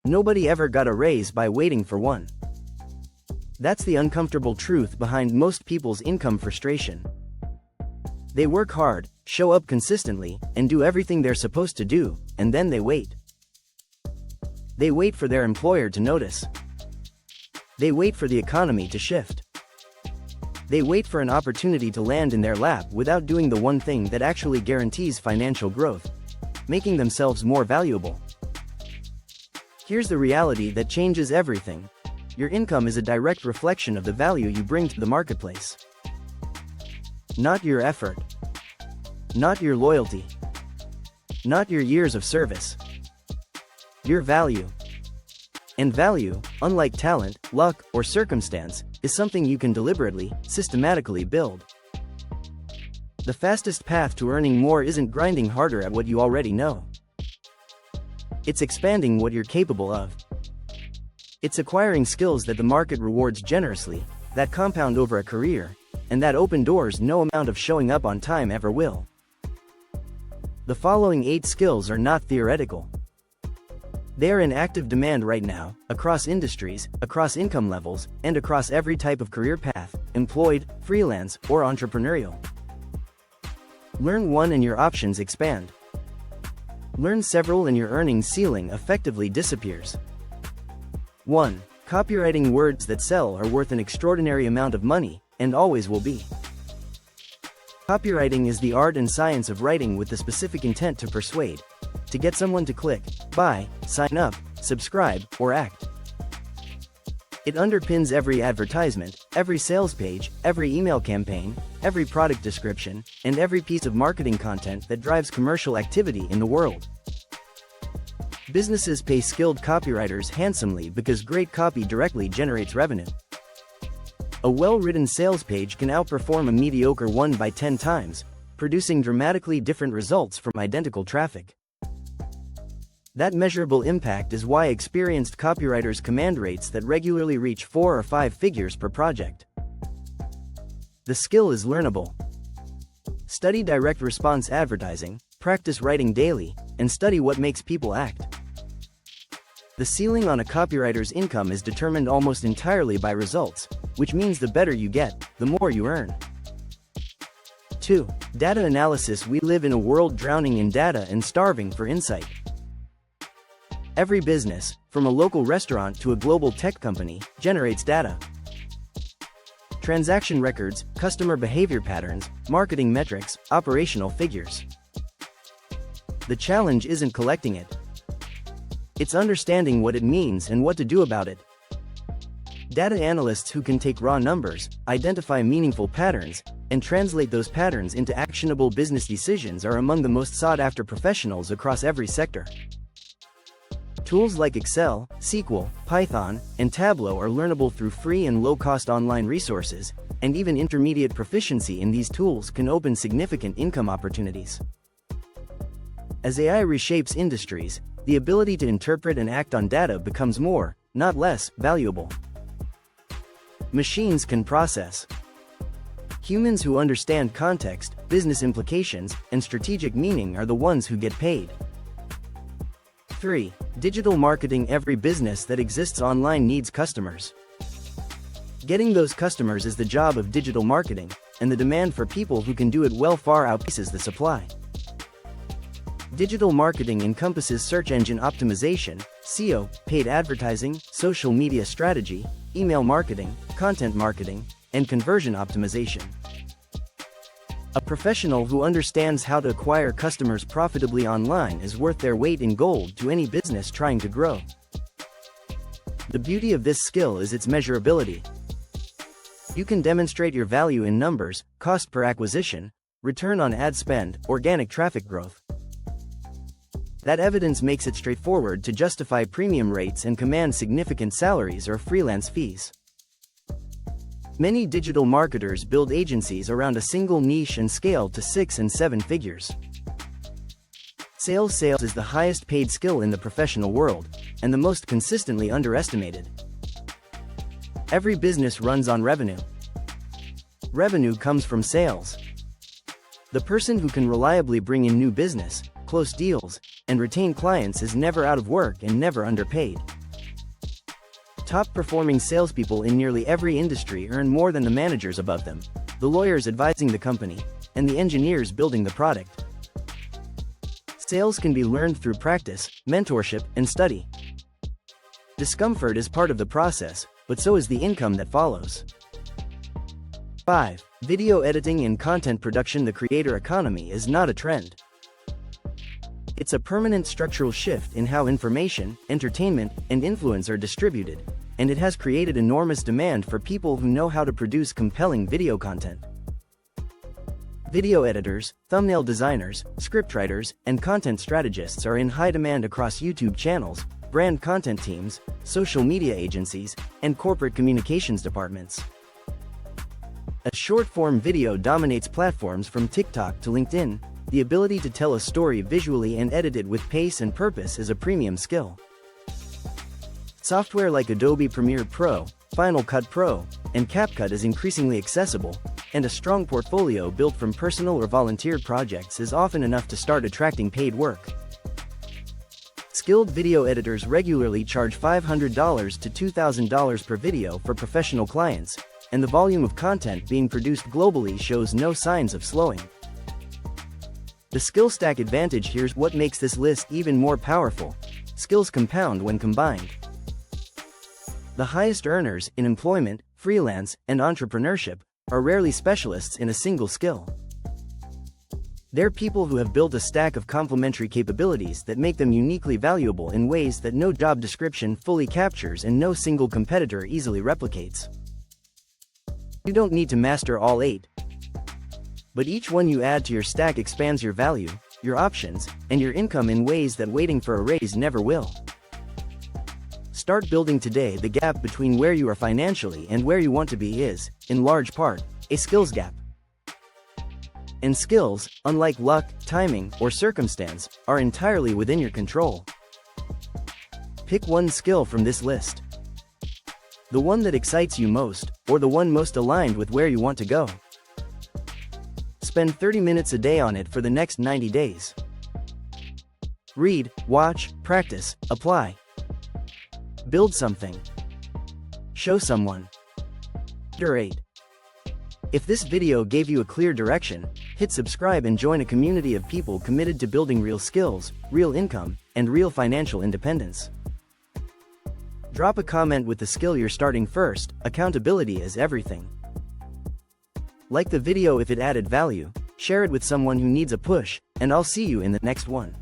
Nobody ever got a raise by waiting for one. That's the uncomfortable truth behind most people's income frustration. They work hard, show up consistently, and do everything they're supposed to do, and then they wait. They wait for their employer to notice. They wait for the economy to shift. They wait for an opportunity to land in their lap without doing the one thing that actually guarantees financial growth, making themselves more valuable. Here's the reality that changes everything. Your income is a direct reflection of the value you bring to the marketplace. Not your effort. Not your loyalty. Not your years of service. Your value. And value, unlike talent, luck, or circumstance, is something you can deliberately, systematically build. The fastest path to earning more isn't grinding harder at what you already know. It's expanding what you're capable of. It's acquiring skills that the market rewards generously, that compound over a career, and that open doors no amount of showing up on time ever will. The following 8 skills are not theoretical. They are in active demand right now, across industries, across income levels, and across every type of career path, employed, freelance, or entrepreneurial. Learn one and your options expand. Learn several and your earnings ceiling effectively disappears. 1. Copywriting. Words that sell are worth an extraordinary amount of money, and always will be. Copywriting is the art and science of writing with the specific intent to persuade, to get someone to click, buy, sign up, subscribe, or act. It underpins every advertisement, every sales page, every email campaign, every product description, and every piece of marketing content that drives commercial activity in the world. Businesses pay skilled copywriters handsomely because great copy directly generates revenue. A well-written sales page can outperform a mediocre one by 10 times, producing dramatically different results from identical traffic. That measurable impact is why experienced copywriters command rates that regularly reach 4 or 5 figures per project. The skill is learnable. Study direct response advertising, practice writing daily, and study what makes people act. The ceiling on a copywriter's income is determined almost entirely by results, which means the better you get, the more you earn. 2. Data analysis. We live in a world drowning in data and starving for insight. Every business, from a local restaurant to a global tech company, generates data. Transaction records, customer behavior patterns, marketing metrics, operational figures. The challenge isn't collecting it. It's understanding what it means and what to do about it. Data analysts who can take raw numbers, identify meaningful patterns, and translate those patterns into actionable business decisions are among the most sought-after professionals across every sector. Tools like Excel, SQL, Python, and Tableau are learnable through free and low-cost online resources, and even intermediate proficiency in these tools can open significant income opportunities. As AI reshapes industries, the ability to interpret and act on data becomes more, not less, valuable. Machines can process. Humans who understand context, business implications, and strategic meaning are the ones who get paid. 3. Digital marketing. Every business that exists online needs customers. Getting those customers is the job of digital marketing, and the demand for people who can do it well far outpaces the supply. Digital marketing encompasses search engine optimization, SEO, paid advertising, social media strategy, email marketing, content marketing, and conversion optimization. A professional who understands how to acquire customers profitably online is worth their weight in gold to any business trying to grow. The beauty of this skill is its measurability. You can demonstrate your value in numbers, cost per acquisition, return on ad spend, organic traffic growth. That evidence makes it straightforward to justify premium rates and command significant salaries or freelance fees. Many digital marketers build agencies around a single niche and scale to 6 and 7 figures. Sales is the highest paid skill in the professional world, and the most consistently underestimated. Every business runs on revenue. Revenue comes from sales. The person who can reliably bring in new business, close deals, and retain clients is never out of work and never underpaid. Top-performing salespeople in nearly every industry earn more than the managers above them, the lawyers advising the company, and the engineers building the product. Sales can be learned through practice, mentorship, and study. Discomfort is part of the process, but so is the income that follows. 5. Video editing and content production. The creator economy is not a trend. It's a permanent structural shift in how information, entertainment, and influence are distributed, and it has created enormous demand for people who know how to produce compelling video content. Video editors, thumbnail designers, scriptwriters, and content strategists are in high demand across YouTube channels, brand content teams, social media agencies, and corporate communications departments. A short-form video dominates platforms from TikTok to LinkedIn. The ability to tell a story visually and edit it with pace and purpose is a premium skill. Software like Adobe Premiere Pro, Final Cut Pro, and CapCut is increasingly accessible, and a strong portfolio built from personal or volunteer projects is often enough to start attracting paid work. Skilled video editors regularly charge $500 to $2,000 per video for professional clients, and the volume of content being produced globally shows no signs of slowing. The skill stack advantage. Here's what makes this list even more powerful. Skills compound when combined. The highest earners in employment, freelance, and entrepreneurship are rarely specialists in a single skill. They're people who have built a stack of complementary capabilities that make them uniquely valuable in ways that no job description fully captures and no single competitor easily replicates. You don't need to master all 8. But each one you add to your stack expands your value, your options, and your income in ways that waiting for a raise never will. Start building today. The gap between where you are financially and where you want to be is, in large part, a skills gap. And skills, unlike luck, timing, or circumstance, are entirely within your control. Pick one skill from this list. The one that excites you most, or the one most aligned with where you want to go. Spend 30 minutes a day on it for the next 90 days. Read, watch, practice, apply. Build something. Show someone. Iterate. If this video gave you a clear direction, hit subscribe and join a community of people committed to building real skills, real income, and real financial independence. Drop a comment with the skill you're starting first. Accountability is everything. Like the video if it added value, share it with someone who needs a push, and I'll see you in the next one.